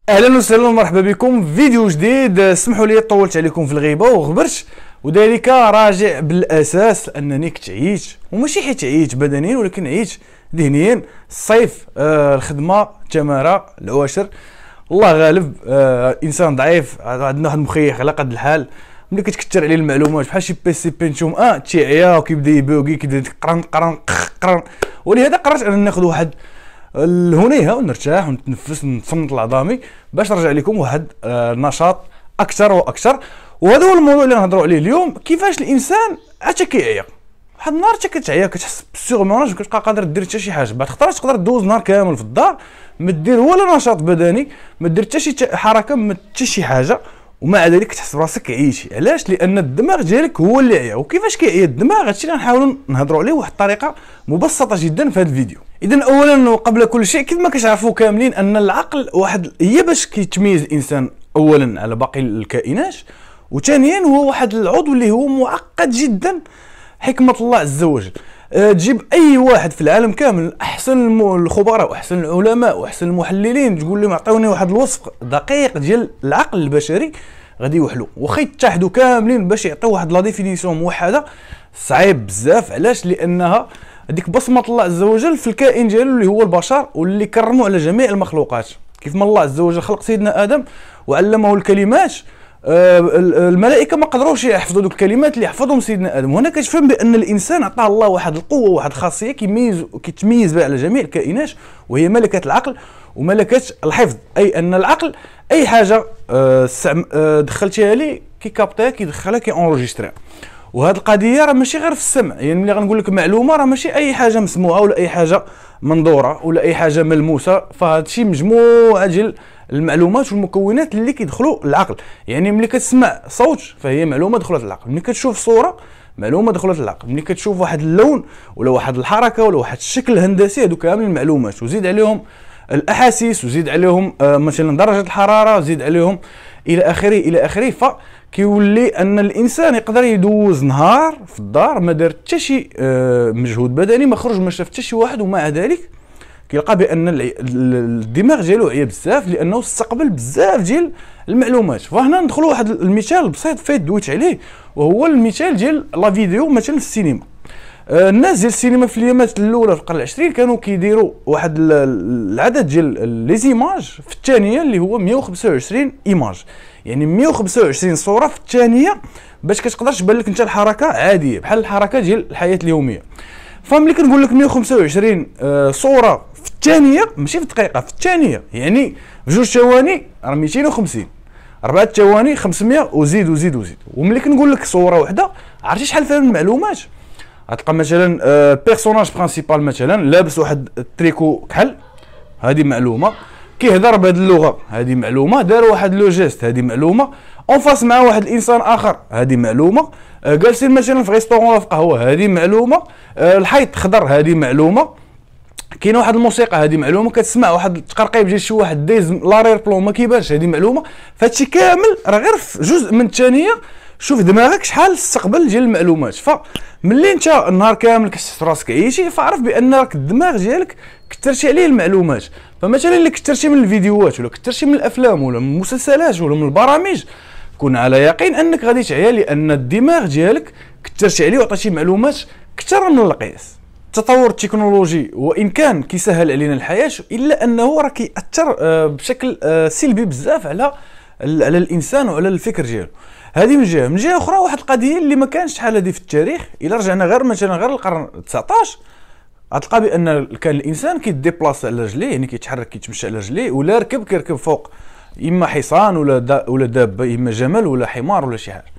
اهلا وسهلا ومرحبا بكم في فيديو جديد. اسمحوا لي طولت عليكم في الغيبه وغبرت، وذلك راجع بالاساس انني كنت عييت، وماشي حيت عييت بدنيا ولكن عييت ذهنيا. الصيف، الخدمه، التماره، العواشر، الله غالب. انسان ضعيف، عندنا واحد المخيخ على قد الحال. ملي كتكثر عليه المعلومات بحال شي بيسي بنتيوم تيعيا وكيبدا يبوغي، كيبدا قرن قرن قرن. ولهذا قررت ان ناخذ واحد الهنيهه ونرتاح ونتنفس ونتصنت لعظامي باش نرجع لكم واحد النشاط اكثر واكثر. وهذا هو الموضوع اللي نهضروا عليه اليوم. كيفاش الانسان حتى كيعيا، واحد النهار حتى كتعيا، كتحس بالسيغموناج، كتبقى قادر دير حتى شي حاجه. بعد خطرات تقدر دوز نهار كامل في الدار ما دير ولا نشاط بدني، ما دير حتى شي حركه، ما حتى شي حاجه، ومع ذلك كتحس براسك عييتي. علاش؟ لان الدماغ ديالك هو اللي عيا. وكيفاش كيعيا الدماغ؟ هادشي اللي غنحاولوا نهضروا عليه بواحد الطريقه مبسطه جدا في هذا الفيديو. اذا اولا وقبل كل شيء، كيف ما كتعرفوا كاملين ان العقل واحد هي باش كيتميز الانسان اولا على باقي الكائنات، وثانيا هو واحد العضو اللي هو معقد جدا. حكمه الله عز وجل. تجيب اي واحد في العالم كامل، احسن الخبراء واحسن العلماء واحسن المحللين، تقول لهم عطيوني واحد الوصف دقيق ديال العقل البشري، غادي يوحلوا. واخا يتحدوا كاملين باش يعطيو واحد لا ديفينيسيون موحده، صعيب بزاف. علاش؟ لانها هذيك بصمه الله عز وجل في الكائن ديالو اللي هو البشر، واللي كرموا على جميع المخلوقات. كيف ما الله عز وجل خلق سيدنا ادم وعلمه الكلمات، الملائكه ما قدروش يحفظوا دوك الكلمات اللي حفظهم سيدنا ادم. وهنا كتفهم بان الانسان عطاه الله واحد القوه وواحد الخاصيه كيتميز بها على جميع الكائنات، وهي ملكه العقل وملكه الحفظ. اي ان العقل اي حاجه دخلتيها ليه كيكابطيها، كيدخلها، كيونجستريها. وهذه القضيه راه ماشي غير في السمع. يعني ملي غنقول لك معلومه، راه ماشي اي حاجه مسموعه ولا اي حاجه منظوره ولا اي حاجه ملموسه، فهذا الشيء مجموعه ديال المعلومات والمكونات اللي كيدخلوا للعقل. يعني ملي كتسمع صوت فهي معلومه دخلت للعقل، ملي كتشوف صوره معلومه دخلت للعقل، ملي كتشوف واحد اللون ولا واحد الحركه ولا واحد الشكل الهندسي، هادو كامل المعلومات. وزيد عليهم الاحاسيس، وزيد عليهم مثلا درجه الحراره، وزيد عليهم الى اخره الى اخره. فكيولي ان الانسان يقدر يدوز نهار في الدار ما دار حتى شي مجهود بدني، ما خرج ما شاف حتى شي واحد، ومع ذلك كيلقى بان الدماغ ديالو عيا بزاف لانه استقبل بزاف ديال المعلومات. فهنا ندخلوا واحد المثال البسيط فايت دويت عليه، وهو المثال ديال لا فيديو. مثلا في السينما، الناس ديال السينما في الايامات الاولى في القرن العشرين كانوا كيديروا واحد العدد ديال لي زيماج في الثانيه اللي هو 125 ايماج، يعني 125 صوره في الثانيه، باش كتقدر تبان لك انت الحركه عاديه بحال الحركه ديال الحياه اليوميه. فملي كنقول لك 125 صوره في الثانيه، ماشي في الدقيقه، في الثانيه، يعني في 2 ثواني راه 250، 4 ثواني 500، وزيد وزيد وزيد. وملي كنقول لك صوره واحده، عرفتي شحال فيها من المعلومات؟ غتلقى مثلا بيرسوناج برينسيبال مثلا لابس واحد التريكو كحل، هذه معلومه. كيهضر بهذه اللغه، هذه معلومه. دار واحد لو جيست، هذه معلومه. اون فاس مع واحد الانسان اخر، هذه معلومه. جالسين مثلا في ريستورون ولا في قهوه، هذه معلومه. الحيط خضر، هذه معلومه. كاينه واحد الموسيقى، هذه معلومه. كتسمع واحد التقرقيب ديال شي واحد دايز لارير بلون ما كيبانش، هذه معلومه. فهادشي كامل راه غير في جزء من الثانيه. شوف دماغك شحال استقبل ديال المعلومات. فملي انت النهار كامل كتحس راسك عييتي، فعرف بان راك الدماغ ديالك كثرتي عليه المعلومات. فمثلا اللي كثرتي من الفيديوهات ولا كثرتي من الافلام ولا من المسلسلات ولا من البرامج، كون على يقين انك غادي تعيا، لان الدماغ ديالك كثرتي عليه وعطيتي معلومات كثر من القياس. التطور التكنولوجي وان كان كيسهل علينا الحياه، الا انه راه كيأثر بشكل سلبي بزاف على الانسان وعلى الفكر ديالو. هذه من جهه. من جهه اخرى، واحد القضيه اللي ما كانش شحال هذه في التاريخ، الا رجعنا غير مثلا غير القرن 19، غتلقى بان كان الانسان كيديبلاص على رجليه، يعني كيتحرك كيتمشى على رجليه، ولا ركب كيركب فوق اما حصان ولا دابه، اما جمل ولا حمار ولا شي حاجه.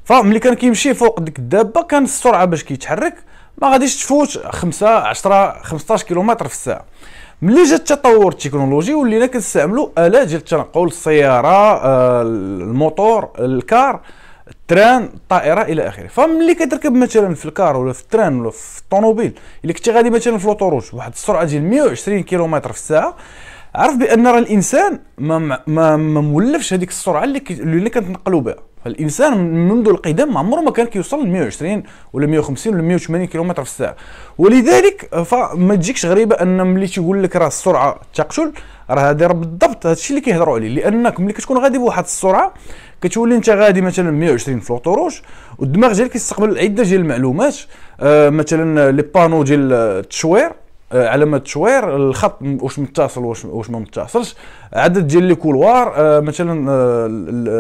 فملي كان كيمشي فوق ديك الدابه، كان السرعه باش كيتحرك ما غاديش تفوت 5 10 15 كيلومتر في الساعه. ملي جا التطور التكنولوجي ولينا كنستعملوا الات ديال التنقل، السياره، الموتور، الكار، التران، الطائره الى اخره. فملي كتركب مثلا في الكار ولا في التران ولا في الطوموبيل، الا كنتي غادي مثلا في لوطوروت بواحد السرعه ديال 120 كيلومتر في الساعه، عرف بان راه الانسان ما مولفش هذيك السرعه اللي كنتنقلوا بها. الانسان منذ القدم ما عمره ما كان كيوصل ل 120 ولا 150 ولا 180 كيلومتر في الساعه. ولذلك فما تجيكش غريبه ان ملي تيقول لك راه السرعه تقتل، راه هذا بالضبط هادشي اللي كيهضروا عليه. لانك ملي كتكون غادي بواحد السرعه كتولي انت غادي مثلا 120 في لوطوروج، والدماغ ديالك كيستقبل عده ديال المعلومات، مثلا لي بانو ديال التشوير، علامات التشوير، الخط واش متصل واش ما متصلش، عدد ديال لي كولوار، مثلا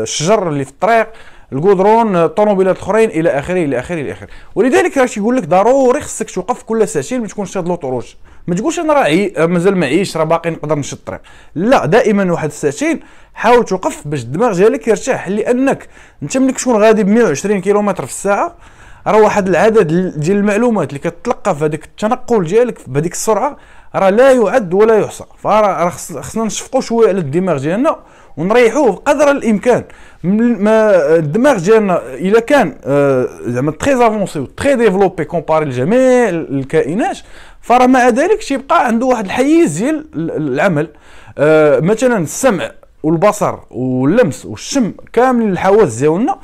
الشجر اللي في الطريق، الكودرون، الطوموبيلات الاخرين الى اخره الى اخره الى اخره. ولذلك راه تيقول لك ضروري خصك توقف كل ساعتين ملي تكون شاد لوطوروج. ما تقولش انا راه مازال ما عيش، راه باقي نقدر نشد الطريق. لا، دائما واحد الساعتين حاول توقف باش الدماغ ديالك يرتاح. لانك انت ملي كتكون غادي ب 120 كيلومتر في الساعه، راه واحد العدد ديال المعلومات اللي كتلقى في هذاك التنقل ديالك بهذيك السرعه راه لا يعد ولا يحصى. فراه خصنا نشفقوا شويه على الدماغ ديالنا ونريحوه قدر الامكان. الدماغ ديالنا الا كان زعما تري افونسي و تري ديفلوبي كومباري لجميع الكائنات، فراه مع ذلك تيبقى عنده واحد الحيز ديال العمل. مثلا السمع والبصر واللمس والشم، كامل الحواس ديالنا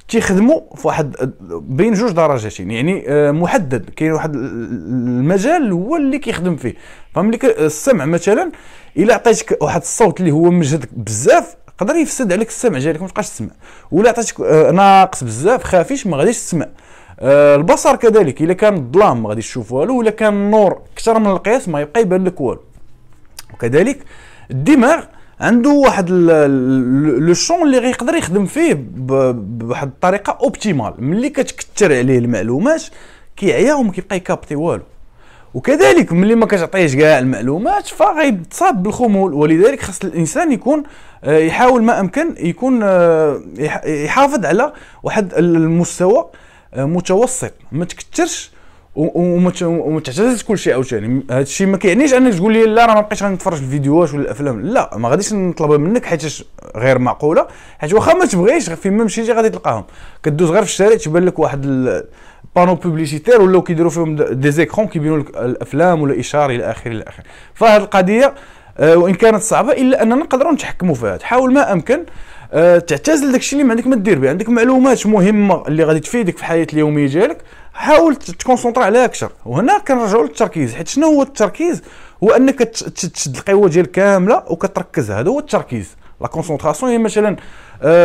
تيخدموا في واحد بين جوج درجاتين، يعني محدد. كاين واحد المجال هو اللي كيخدم فيه. فملي السمع مثلا الا عطيتك واحد الصوت اللي هو مجهد بزاف يقدر يفسد عليك السمع ديالك، ما تبقاش تسمع. ولا عطيتك ناقص بزاف خافيش ما غاديش تسمع. البصر كذلك، الا كان الظلام ما غاديش تشوف والو، ولا كان النور اكثر من القياس ما يبقى يبان لك والو. وكذلك الدماغ عنده واحد لو شون اللي غيقدر يخدم فيه بواحد الطريقه اوبتيمال. ملي كتكثر عليه المعلومات كيعيا وما كيبقى يكابتي والو. وكذلك ملي ما كتعطيهش كاع المعلومات فغيتصاب بالخمول. ولذلك خاص الانسان يكون يحاول ما امكن يكون يحافظ على واحد المستوى متوسط، ما تكثرش وما تعتزلش كل شيء عاوتاني. هذا الشيء ما كيعنيش انك تقول لي لا راه ما بقيتش غنتفرج في الفيديوهات ولا الافلام. لا، ما غاديش نطلبها منك حيت غير معقوله. حيت واخا ما تبغيش فين مشيتي غادي تلقاهم. كدوز غير في الشارع تبان لك واحد بانو بوبليسيتير ولاو كيديروا فيهم دي زيكرون كيبينوا لك الافلام ولا اشاره الى اخره الى اخره. فهاد القضيه وان كانت صعبه الا اننا نقدروا نتحكموا فيها. تحاول ما امكن تعتزل داكشي اللي ما عندك ما دير به. عندك معلومات مهمه اللي غادي تفيدك في الحياه اليوميه ديالك، حاول تكونسونطرا عليها اكثر. وهنا كنرجعوا للتركيز. حيت شنو هو التركيز؟ هو انك تشد القوه ديالك كامله وكتركز. هذا هو التركيز. لا كونسونطراسيون هي مثلا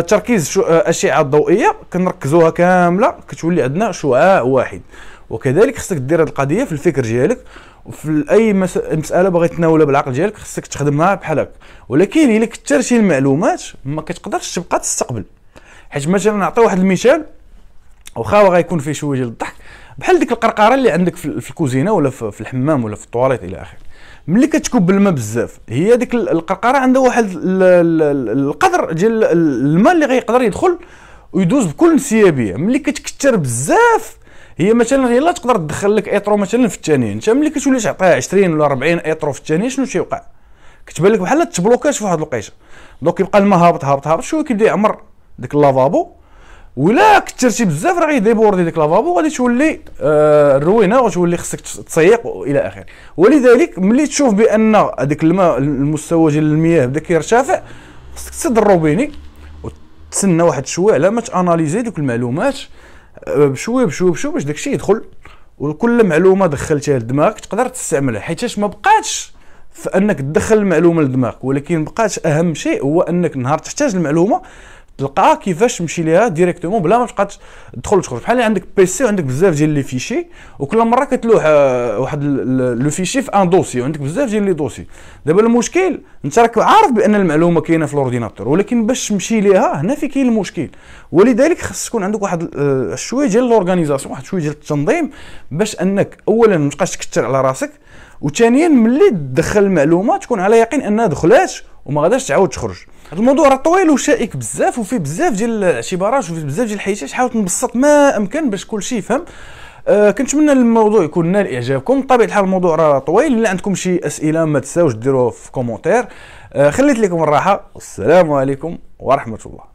تركيز الاشعه الضوئيه كنركزوها كامله كتولي عندنا شعاع واحد. وكذلك خصك دير هذه القضيه في الفكر ديالك، وفي اي مساله باغي تناولها بالعقل ديالك خصك تخدمها بحال هكا. ولكن الا كثرتي المعلومات ما كتقدرش تبقى تستقبل. حيت مثلا نعطي واحد المثال واخا غيكون فيه شويه ديال الضحك، بحال ديك القرقره اللي عندك في الكوزينه ولا في الحمام ولا في الطواليت الى اخره. ملي كتكب الماء بزاف، هي ديك القرقره عندها واحد القدر ديال الماء اللي غيقدر يدخل ويدوز بكل انسيابيه. ملي كتكثر بزاف، هي مثلا يلا تقدر تدخل لك ايطرو مثلا في الثانيه. انت ملي كتولي تعطيها 20 ولا 40 ايطرو في الثانيه، شنو تيوقع؟ كتبان لك بحال تبلوكاش في واحد الوقيته. دونك يبقى الماء هابط هابط هابط، شويه كيبدا يعمر ديك اللافابو. ولا كثرتي بزاف راه غيديبوردي ديك لافابو، غادي تولي الروينه وتولي خصك تصيق الى اخره. ولذلك ملي تشوف بان هذاك الماء المستوى ديال المياه بدا كيرتفع، خصك تسد الروبيني وتسنى واحد شويه على ما تاناليزي دوك المعلومات بشويه بشويه بشويه باش داكشي يدخل. وكل معلومه دخلتيها لدماغك تقدر تستعملها، حيتاش ما بقاتش في انك تدخل المعلومه لدماغك، ولكن بقات اهم شيء هو انك نهار تحتاج المعلومه تلقاها كيفاش تمشي ليها ديريكتومون بلا ما تبقى تدخل وتخرج. بحال عندك بيسي وعندك بزاف ديال لي فيشي، وكل مره كتلوح واحد لو فيشي في ان دوسي وعندك بزاف ديال لي دوسي. دابا المشكل انت راك عارف بان المعلومه كاينه في الاورديناتور، ولكن باش تمشي ليها هنا في كاين المشكل. ولذلك خص تكون عندك واحد شويه ديال لورغانيزاسيون، واحد شويه ديال التنظيم، باش انك اولا ما تبقاش تكثر على راسك، وثانيا ملي تدخل المعلومه تكون على يقين انها دخلات وما غاداش تعاود تخرج. هذا الموضوع راه طويل وشائك بزاف وفيه بزاف ديال الاعتبارات وفيه بزاف ديال الحيتات. حاولت نبسط ما امكن باش كلشي يفهم. كنتمنى الموضوع يكون نال اعجابكم. بطبيعه الحال الموضوع راه طويل. الا عندكم شي اسئله ما تنساوش ديروها في كومونتير. خليت لكم الراحه، والسلام عليكم ورحمه الله.